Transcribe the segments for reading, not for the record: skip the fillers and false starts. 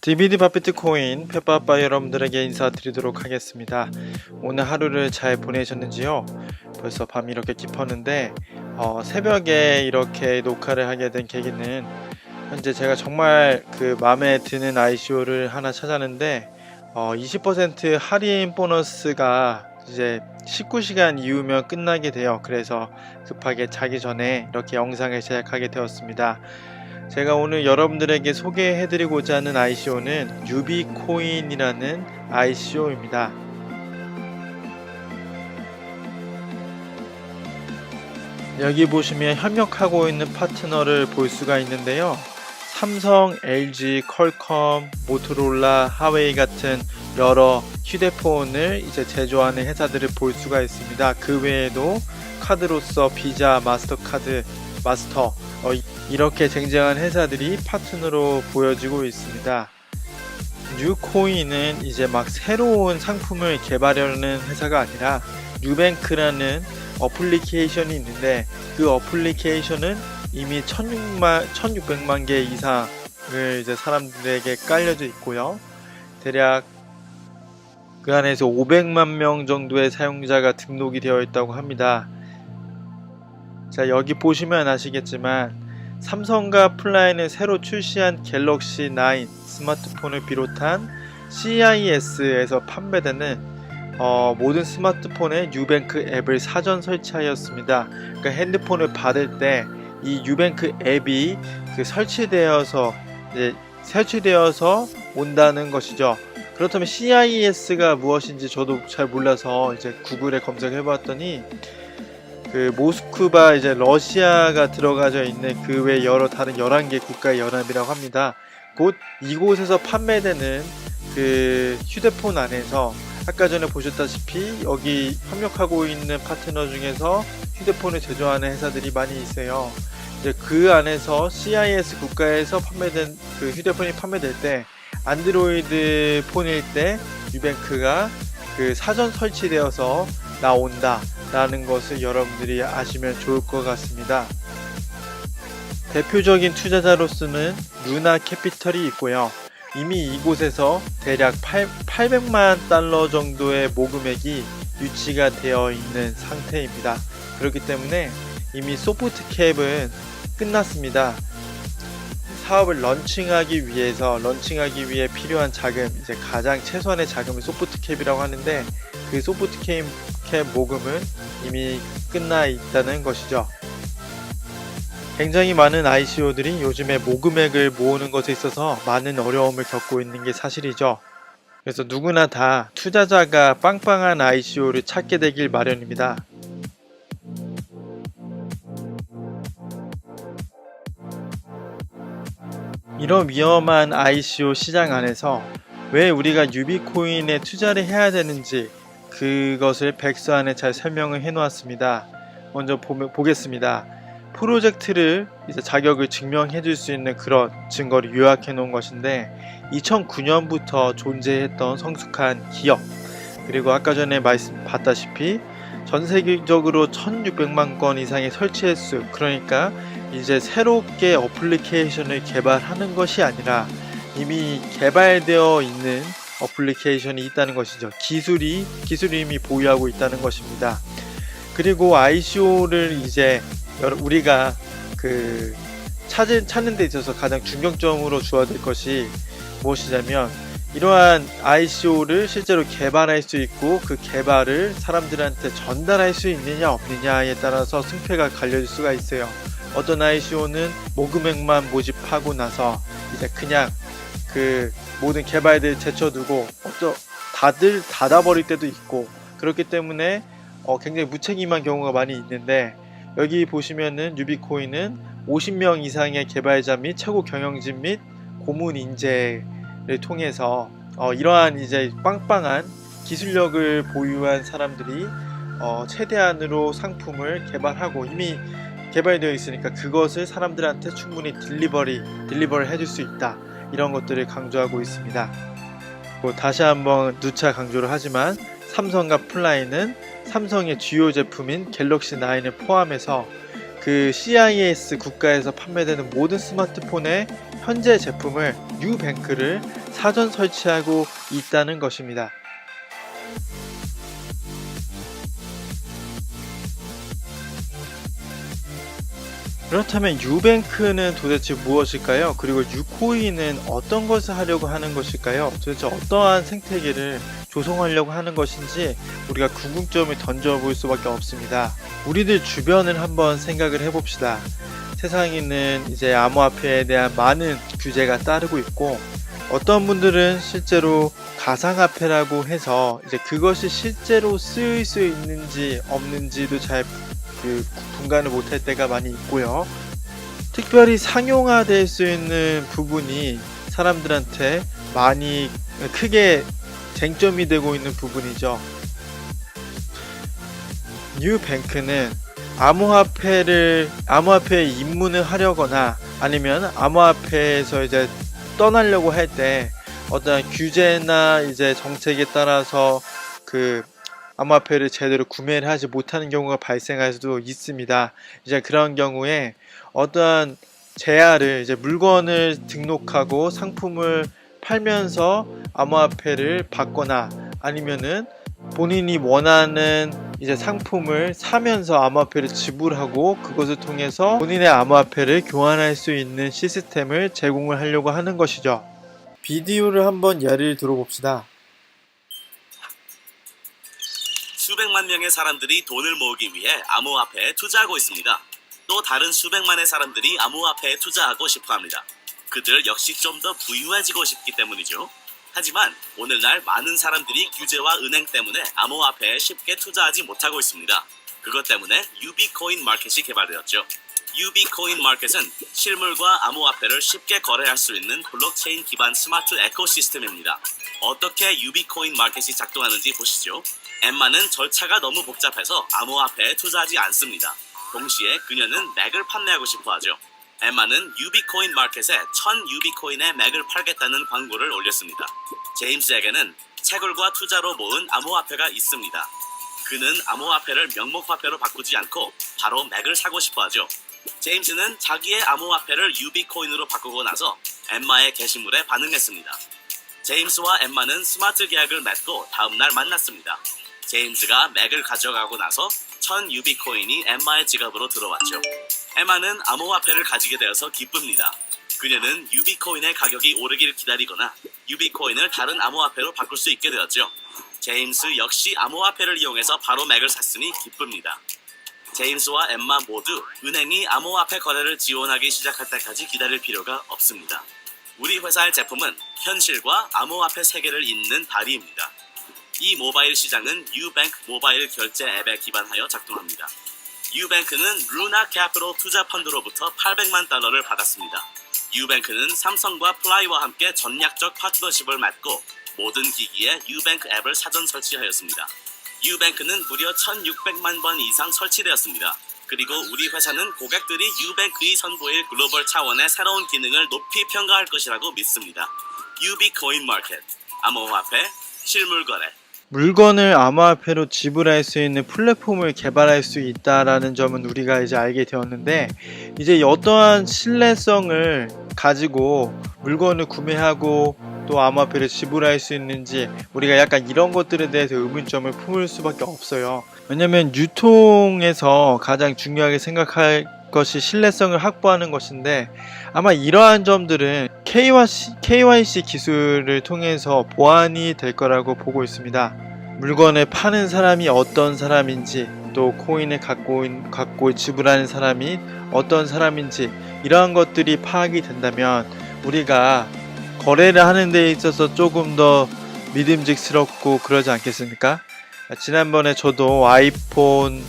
DVD 바비트 코인 페빠빠 여러분들에게 인사드리도록 하겠습니다. 오늘 하루를 잘 보내셨는지요? 벌써 밤이 이렇게 깊었는데 새벽에 이렇게 녹화를 하게 된 계기는 현재 제가 정말 마음에 드는 ICO를 하나 찾았는데 20% 할인 보너스가 이제 19시간 이후면 끝나게 돼요. 그래서 급하게 자기 전에 이렇게 영상을 제작하게 되었습니다. 제가 오늘 여러분들에게 소개해드리고자 하는 ICO는 유비코인이라는 ICO입니다. 여기 보시면 협력하고 있는 파트너를 볼 수가 있는데요. 삼성, LG, 퀄컴, 모토로라, 하웨이 같은 여러 휴대폰을 이제 제조하는 회사들을 볼 수가 있습니다. 그 외에도 카드로서 비자, 마스터카드, 마스터 이렇게 쟁쟁한 회사들이 파트너로 보여지고 있습니다. 뉴코인은 이제 막 새로운 상품을 개발하려는 회사가 아니라 뉴뱅크라는 어플리케이션이 있는데 그 어플리케이션은 이미 1600만 개 이상을 이제 사람들에게 깔려져 있고요. 대략 그 안에서 500만 명 정도의 사용자가 등록이 되어 있다고 합니다. 자, 여기 보시면 아시겠지만 삼성과 플라이는 새로 출시한 갤럭시 9 스마트폰을 비롯한 CIS에서 판매되는 모든 스마트폰에 뉴뱅크 앱을 사전 설치하였습니다. 그러니까 핸드폰을 받을 때 이 뉴뱅크 앱이 설치되어서 온다는 것이죠. 그렇다면 CIS가 무엇인지 저도 잘 몰라서 이제 구글에 검색해 봤더니 모스크바 이제 러시아가 들어가져 있는 그 외 여러 다른 11개 국가의 연합이라고 합니다. 곧 이곳에서 판매되는 휴대폰 안에서 아까 전에 보셨다시피 여기 협력하고 있는 파트너 중에서 휴대폰을 제조하는 회사들이 많이 있어요. 이제 그 안에서 CIS 국가에서 판매된 휴대폰이 판매될 때 안드로이드 폰일 때 뉴뱅크가 사전 설치되어서 나온다 라는 것을 여러분들이 아시면 좋을 것 같습니다. 대표적인 투자자로서는 루나 캐피털이 있고요. 이미 이곳에서 대략 800만 달러 정도의 모금액이 유치가 되어 있는 상태입니다. 그렇기 때문에 이미 소프트캡은 끝났습니다. 사업을 런칭하기 위해 필요한 자금, 이제 가장 최소한의 자금을 소프트캡이라고 하는데 그 소프트캡 모금은 이미 끝나 있다는 것이죠. 굉장히 많은 ICO들이 요즘에 모금액을 모으는 것에 있어서 많은 어려움을 겪고 있는 게 사실이죠. 그래서 누구나 다 투자자가 빵빵한 ICO를 찾게 되길 마련입니다. 이런 위험한 ICO 시장 안에서 왜 우리가 유비코인에 투자를 해야 되는지 그것을 백서 안에 잘 설명을 해 놓았습니다. 먼저 보겠습니다. 프로젝트를 이제 자격을 증명해 줄 수 있는 그런 증거를 요약해 놓은 것인데 2009년부터 존재했던 성숙한 기업, 그리고 아까 전에 봤다시피 전 세계적으로 1600만 건 이상의 설치 횟수, 그러니까 이제 새롭게 어플리케이션을 개발하는 것이 아니라 이미 개발되어 있는 어플리케이션이 있다는 것이죠. 기술이 이미 보유하고 있다는 것입니다. 그리고 ICO를 이제 우리가 찾는 데 있어서 가장 중점적으로 주어야 될 것이 무엇이냐면 이러한 ICO를 실제로 개발할 수 있고 그 개발을 사람들한테 전달할 수 있느냐 없느냐에 따라서 승패가 갈려질 수가 있어요. 어떤 ICO는 모금액만 모집하고 나서 이제 그냥 모든 개발들 제쳐두고 다들 닫아버릴 때도 있고, 그렇기 때문에 굉장히 무책임한 경우가 많이 있는데 여기 보시면은 유비코인은 50명 이상의 개발자 및 최고 경영진 및 고문 인재를 통해서 이러한 이제 빵빵한 기술력을 보유한 사람들이 최대한으로 상품을 개발하고 이미 개발되어 있으니까 그것을 사람들한테 충분히 딜리버를 해줄 수 있다, 이런 것들을 강조하고 있습니다. 다시 한번 누차 강조를 하지만 삼성과 플라이는 삼성의 주요 제품인 갤럭시 9을 포함해서 CIS 국가에서 판매되는 모든 스마트폰의 현재 제품을 뉴뱅크를 사전 설치하고 있다는 것입니다. 그렇다면 유뱅크는 도대체 무엇일까요? 그리고 유코인은 어떤 것을 하려고 하는 것일까요? 도대체 어떠한 생태계를 조성하려고 하는 것인지 우리가 궁금점을 던져볼 수밖에 없습니다. 우리들 주변을 한번 생각을 해봅시다. 세상에는 이제 암호화폐에 대한 많은 규제가 따르고 있고, 어떤 분들은 실제로 가상화폐라고 해서 이제 그것이 실제로 쓰일 수 있는지 없는지도 잘 분간을 못할 때가 많이 있고요. 특별히 상용화될 수 있는 부분이 사람들한테 많이 크게 쟁점이 되고 있는 부분이죠. 뉴뱅크는 암호화폐에 입문을 하려거나 아니면 암호화폐에서 이제 떠나려고 할 때 어떤 규제나 이제 정책에 따라서 암호화폐를 제대로 구매를 하지 못하는 경우가 발생할 수도 있습니다. 이제 그런 경우에 어떠한 제야를 이제 물건을 등록하고 상품을 팔면서 암호화폐를 받거나 아니면은 본인이 원하는 이제 상품을 사면서 암호화폐를 지불하고 그것을 통해서 본인의 암호화폐를 교환할 수 있는 시스템을 제공을 하려고 하는 것이죠. 비디오를 한번 예를 들어봅시다. 수백만 명의 사람들이 돈을 모으기 위해 암호화폐에 투자하고 있습니다. 또 다른 수백만의 사람들이 암호화폐에 투자하고 싶어합니다. 그들 역시 좀 더 부유해지고 싶기 때문이죠. 하지만 오늘날 많은 사람들이 규제와 은행 때문에 암호화폐에 쉽게 투자하지 못하고 있습니다. 그것 때문에 유비코인 마켓이 개발되었죠. 유비코인 마켓은 실물과 암호화폐를 쉽게 거래할 수 있는 블록체인 기반 스마트 에코시스템입니다. 어떻게 유비코인 마켓이 작동하는지 보시죠. 엠마는 절차가 너무 복잡해서 암호화폐에 투자하지 않습니다. 동시에 그녀는 맥을 판매하고 싶어 하죠. 엠마는 유비코인 마켓에 1000 유비코인의 맥을 팔겠다는 광고를 올렸습니다. 제임스에게는 채굴과 투자로 모은 암호화폐가 있습니다. 그는 암호화폐를 명목화폐로 바꾸지 않고 바로 맥을 사고 싶어 하죠. 제임스는 자기의 암호화폐를 유비코인으로 바꾸고 나서 엠마의 게시물에 반응했습니다. 제임스와 엠마는 스마트 계약을 맺고 다음날 만났습니다. 제임스가 맥을 가져가고 나서 1000 유비코인이 엠마의 지갑으로 들어왔죠. 엠마는 암호화폐를 가지게 되어서 기쁩니다. 그녀는 유비코인의 가격이 오르길 기다리거나 유비코인을 다른 암호화폐로 바꿀 수 있게 되었죠. 제임스 역시 암호화폐를 이용해서 바로 맥을 샀으니 기쁩니다. 제임스와 엠마 모두 은행이 암호화폐 거래를 지원하기 시작할 때까지 기다릴 필요가 없습니다. 우리 회사의 제품은 현실과 암호화폐 세계를 잇는 다리입니다. 이 모바일 시장은 유뱅크 모바일 결제 앱에 기반하여 작동합니다. 유뱅크는 루나 캐피털 투자 펀드로부터 $800만 받았습니다. 유뱅크는 삼성과 플라이와 함께 전략적 파트너십을 맺고 모든 기기에 유뱅크 앱을 사전 설치하였습니다. 유뱅크는 무려 1600만 번 이상 설치되었습니다. 그리고 우리 회사는 고객들이 유뱅크의 선보일 글로벌 차원의 새로운 기능을 높이 평가할 것이라고 믿습니다. 유비코인 마켓, 암호화폐, 실물 거래. 물건을 암호화폐로 지불할 수 있는 플랫폼을 개발할 수 있다라는 점은 우리가 이제 알게 되었는데, 이제 어떠한 신뢰성을 가지고 물건을 구매하고 또 암호화폐를 지불할 수 있는지 우리가 약간 이런 것들에 대해서 의문점을 품을 수밖에 없어요. 왜냐면 유통에서 가장 중요하게 생각할 것이 신뢰성을 확보하는 것인데, 아마 이러한 점들은 KYC 기술을 통해서 보완이 될 거라고 보고 있습니다. 물건을 파는 사람이 어떤 사람인지, 또 코인을 갖고 지불하는 사람이 어떤 사람인지, 이러한 것들이 파악이 된다면 우리가 거래를 하는 데 있어서 조금 더 믿음직스럽고 그러지 않겠습니까? 지난번에 저도 아이폰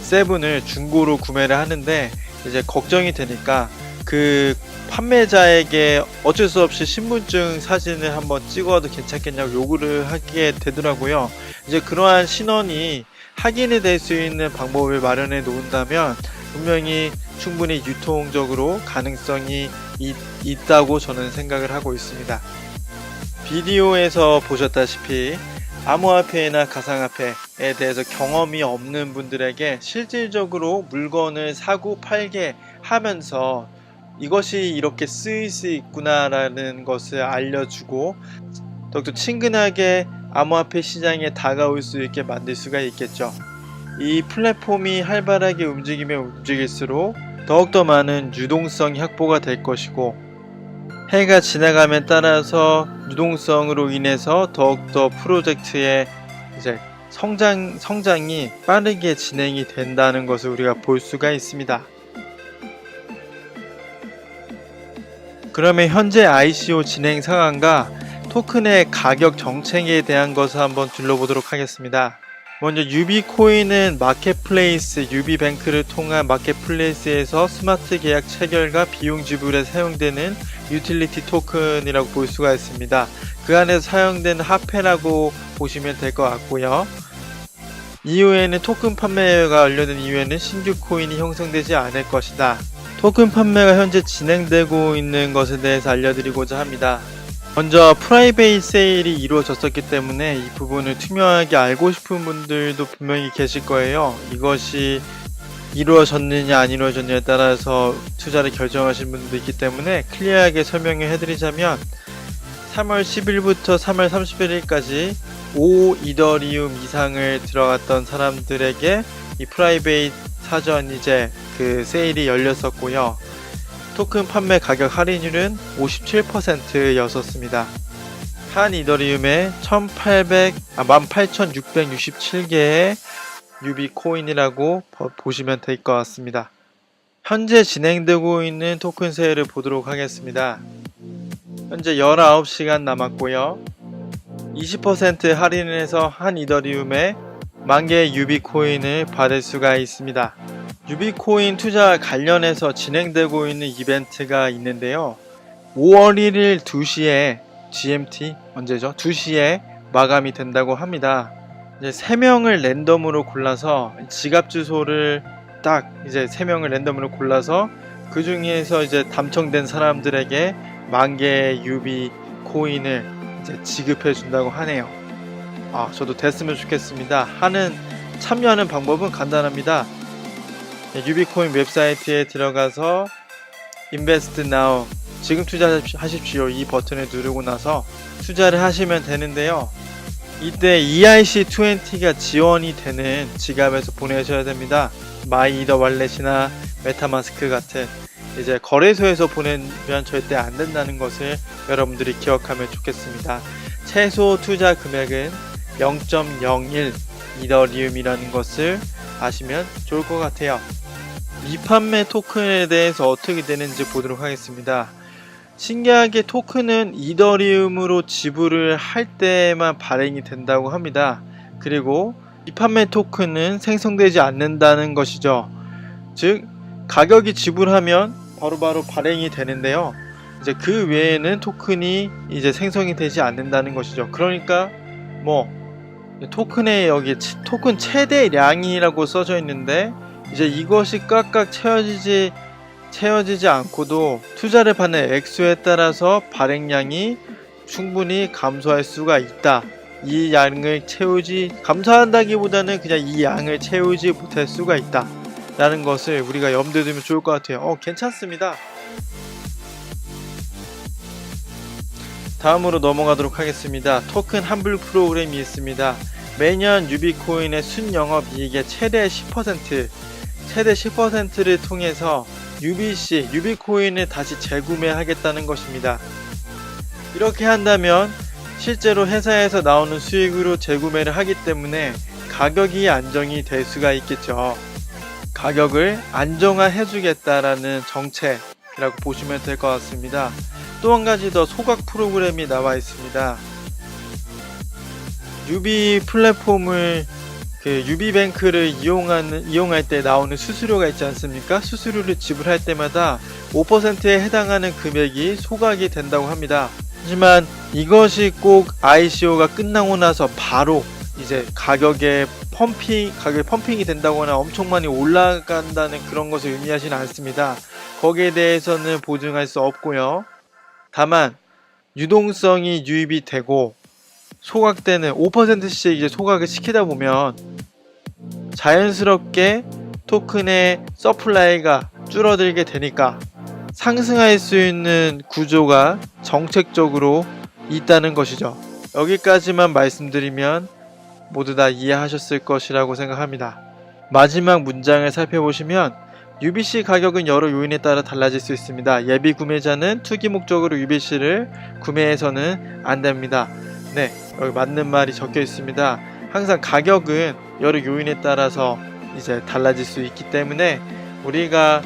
7을 중고로 구매를 하는데 이제 걱정이 되니까 그 판매자에게 어쩔 수 없이 신분증 사진을 한번 찍어도 괜찮겠냐고 요구를 하게 되더라고요. 이제 그러한 신원이 확인이 될 수 있는 방법을 마련해 놓는다면 분명히 충분히 유통적으로 가능성이 있다고 저는 생각을 하고 있습니다. 비디오에서 보셨다시피 암호화폐나 가상화폐에 대해서 경험이 없는 분들에게 실질적으로 물건을 사고 팔게 하면서 이것이 이렇게 쓰일 수 있구나라는 것을 알려주고 더욱더 친근하게 암호화폐 시장에 다가올 수 있게 만들 수가 있겠죠. 이 플랫폼이 활발하게 움직이면 움직일수록 더욱더 많은 유동성이 확보가 될 것이고, 해가 지나감에 따라서 유동성으로 인해서 더욱더 프로젝트의 이제 성장이 빠르게 진행이 된다는 것을 우리가 볼 수가 있습니다. 그러면 현재 ICO 진행 상황과 토큰의 가격 정책에 대한 것을 한번 둘러보도록 하겠습니다. 먼저 유비코인은 마켓플레이스, 유비뱅크를 통한 마켓플레이스에서 스마트 계약 체결과 비용 지불에 사용되는 유틸리티 토큰이라고 볼 수가 있습니다. 그 안에서 사용되는 화폐라고 보시면 될 것 같고요. 이후에는 토큰 판매가 완료된 이후에는 신규 코인이 형성되지 않을 것이다. 토큰 판매가 현재 진행되고 있는 것에 대해서 알려드리고자 합니다. 먼저 프라이베이트 세일이 이루어졌었기 때문에 이 부분을 투명하게 알고 싶은 분들도 분명히 계실 거예요. 이것이 이루어졌느냐 안 이루어졌느냐에 따라서 투자를 결정하신 분도 있기 때문에 클리어하게 설명을 해드리자면 3월 10일부터 3월 31일까지 5 이더리움 이상을 들어갔던 사람들에게 이 프라이베이트 사전 이제 그 세일이 열렸었고요. 토큰 판매 가격 할인율은 57%였었습니다. 한 이더리움에 18,667개의 유비코인이라고 보시면 될 것 같습니다. 현재 진행되고 있는 토큰 세일을 보도록 하겠습니다. 현재 19시간 남았고요. 20% 할인을 해서 한 이더리움에 10,000개의 유비코인을 받을 수가 있습니다. 유비코인 투자와 관련해서 진행되고 있는 이벤트가 있는데요. 5월 1일 2시에 GMT 언제죠? 2시에 마감이 된다고 합니다. 이제 3명을 랜덤으로 골라서 지갑 주소를 딱 이제 3명을 랜덤으로 골라서 그 중에서 이제 당첨된 사람들에게 10,000개의 유비코인을 이제 지급해 준다고 하네요. 저도 됐으면 좋겠습니다. 참여하는 방법은 간단합니다. 유비코인 웹사이트에 들어가서 Invest Now, 지금 투자하십시오 이 버튼을 누르고 나서 투자를 하시면 되는데요. 이때 ERC20가 지원이 되는 지갑에서 보내셔야 됩니다. 마이이더 월렛이나 메타마스크 같은 이제 거래소에서 보내면 절대 안 된다는 것을 여러분들이 기억하면 좋겠습니다. 최소 투자 금액은 0.01 이더리움이라는 것을 아시면 좋을 것 같아요. 미판매 토큰에 대해서 어떻게 되는지 보도록 하겠습니다. 신기하게 토큰은 이더리움으로 지불을 할 때만 발행이 된다고 합니다. 그리고 미판매 토큰은 생성되지 않는다는 것이죠. 즉 가격이 지불하면 바로바로 발행이 되는데요. 이제 그 외에는 토큰이 이제 생성이 되지 않는다는 것이죠. 그러니까 토큰에 여기 토큰 최대량이라고 써져 있는데 이제 이것이 꽉꽉 채워지지 않고도 투자를 받는 액수에 따라서 발행량이 충분히 감소할 수가 있다. 이 양을 감소한다기보다는 그냥 이 양을 채우지 못할 수가 있다 라는 것을 우리가 염두에 두면 좋을 것 같아요. 괜찮습니다. 다음으로 넘어가도록 하겠습니다. 토큰 환불 프로그램이 있습니다. 매년 유비코인의 순영업이익의 최대 10%를 통해서 유비코인을 다시 재구매하겠다는 것입니다. 이렇게 한다면 실제로 회사에서 나오는 수익으로 재구매를 하기 때문에 가격이 안정이 될 수가 있겠죠. 가격을 안정화해 주겠다라는 정책이라고 보시면 될 것 같습니다. 또 한 가지 더 소각 프로그램이 나와 있습니다. 유비 플랫폼을 유비뱅크를 이용할 때 나오는 수수료가 있지 않습니까? 수수료를 지불할 때마다 5%에 해당하는 금액이 소각이 된다고 합니다. 하지만 이것이 꼭 ICO가 끝나고 나서 바로 이제 가격이 펌핑이 된다거나 엄청 많이 올라간다는 그런 것을 의미하지는 않습니다. 거기에 대해서는 보증할 수 없고요. 다만 유동성이 유입이 되고 소각되는 5%씩 이제 소각을 시키다 보면 자연스럽게 토큰의 서플라이가 줄어들게 되니까 상승할 수 있는 구조가 정책적으로 있다는 것이죠. 여기까지만 말씀드리면 모두 다 이해하셨을 것이라고 생각합니다. 마지막 문장을 살펴보시면 UBC 가격은 여러 요인에 따라 달라질 수 있습니다. 예비 구매자는 투기 목적으로 UBC를 구매해서는 안 됩니다. 네, 여기 맞는 말이 적혀 있습니다. 항상 가격은 여러 요인에 따라서 이제 달라질 수 있기 때문에 우리가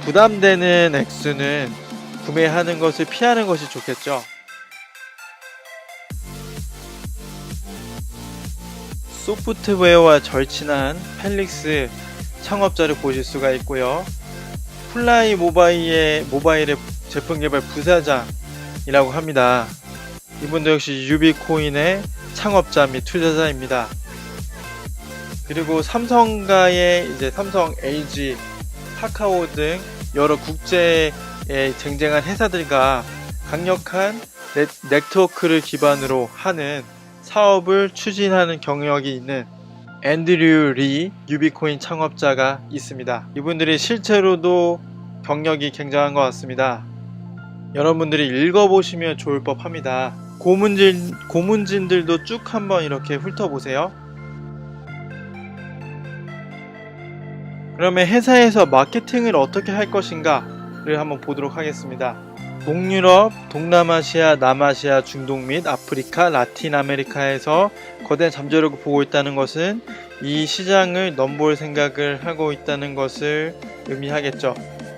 부담되는 액수는 구매하는 것을 피하는 것이 좋겠죠. 소프트웨어와 절친한 펠릭스 창업자를 보실 수가 있고요. 플라이 모바일의 제품 개발 부사장이라고 합니다. 이분도 역시 유비코인의 창업자 및 투자자입니다. 그리고 삼성가의 이제 삼성, LG, 카카오 등 여러 국제에 쟁쟁한 회사들과 강력한 네트워크를 기반으로 하는 사업을 추진하는 경력이 있는 앤드류 리 유비코인 창업자가 있습니다. 이분들이 실제로도 경력이 굉장한 것 같습니다. 여러분들이 읽어보시면 좋을 법합니다. 고문진들도 쭉 한번 이렇게 훑어보세요. 그러면 회사에서 마케팅을 어떻게 할 것인가를 한번 보도록 하겠습니다. 동유럽, 동남아시아, 남아시아, 중동 및 아프리카, 라틴 아메리카에서 거대한 잠재력을 보고 있다는 것은 이 시장을 넘볼 생각을 하고 있다는 것을 의미하겠죠.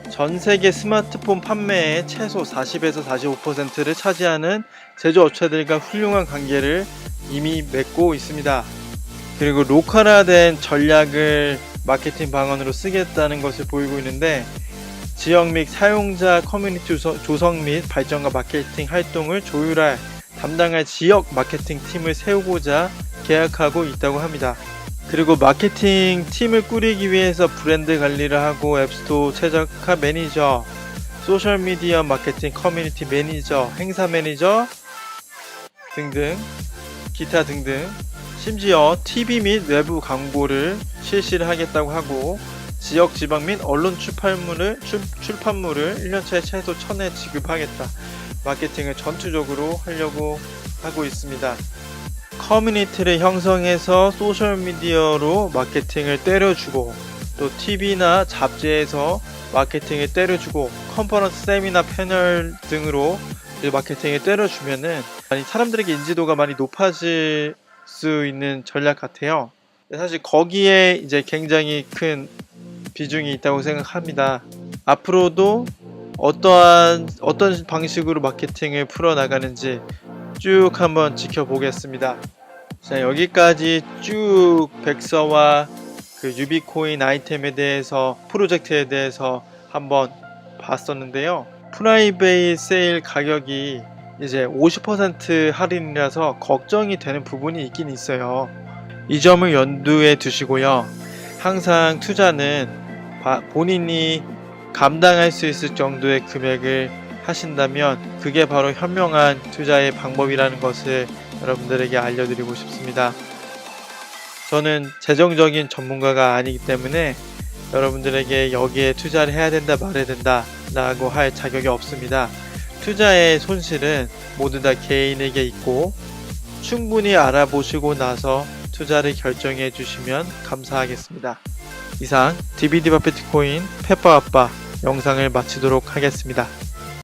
전 세계 스마트폰 판매의 최소 40에서 45%를 차지하는 제조업체들과 훌륭한 관계를 이미 맺고 있습니다. 그리고 로컬화된 전략을 마케팅 방안으로 쓰겠다는 것을 보이고 있는데, 지역 및 사용자 커뮤니티 조성 및 발전과 마케팅 활동을 조율할 담당할 지역 마케팅 팀을 세우고자 계약하고 있다고 합니다. 그리고 마케팅 팀을 꾸리기 위해서 브랜드 관리를 하고 앱스토어 최적화 매니저, 소셜미디어 마케팅 커뮤니티 매니저, 행사 매니저 등등 기타 등등, 심지어 TV 및 외부 광고를 실시를 하겠다고 하고, 지역 지방 및 언론 출판물을 1년차에 최소 1000회 지급하겠다. 마케팅을 전투적으로 하려고 하고 있습니다. 커뮤니티를 형성해서 소셜미디어로 마케팅을 때려주고, 또 TV나 잡지에서 마케팅을 때려주고, 컨퍼런스, 세미나, 패널 등으로 마케팅을 때려주면은 사람들에게 인지도가 많이 높아질 수 있는 전략 같아요. 사실 거기에 이제 굉장히 큰 비중이 있다고 생각합니다. 앞으로도 어떤 방식으로 마케팅을 풀어나가는지 쭉 한번 지켜보겠습니다. 자, 여기까지 쭉 백서와 그 유비코인 아이템에 대해서, 프로젝트에 대해서 한번 봤었는데요. 프라이베이 세일 가격이 이제 50% 할인이라서 걱정이 되는 부분이 있긴 있어요. 이 점을 염두에 두시고요. 항상 투자는 본인이 감당할 수 있을 정도의 금액을 하신다면 그게 바로 현명한 투자의 방법이라는 것을 여러분들에게 알려드리고 싶습니다. 저는 재정적인 전문가가 아니기 때문에 여러분들에게 여기에 투자를 해야 된다 말해야 된다 라고 할 자격이 없습니다. 투자의 손실은 모두 다 개인에게 있고, 충분히 알아보시고 나서 투자를 결정해 주시면 감사하겠습니다. 이상 DVD 바피트코인 페퍼아빠 영상을 마치도록 하겠습니다.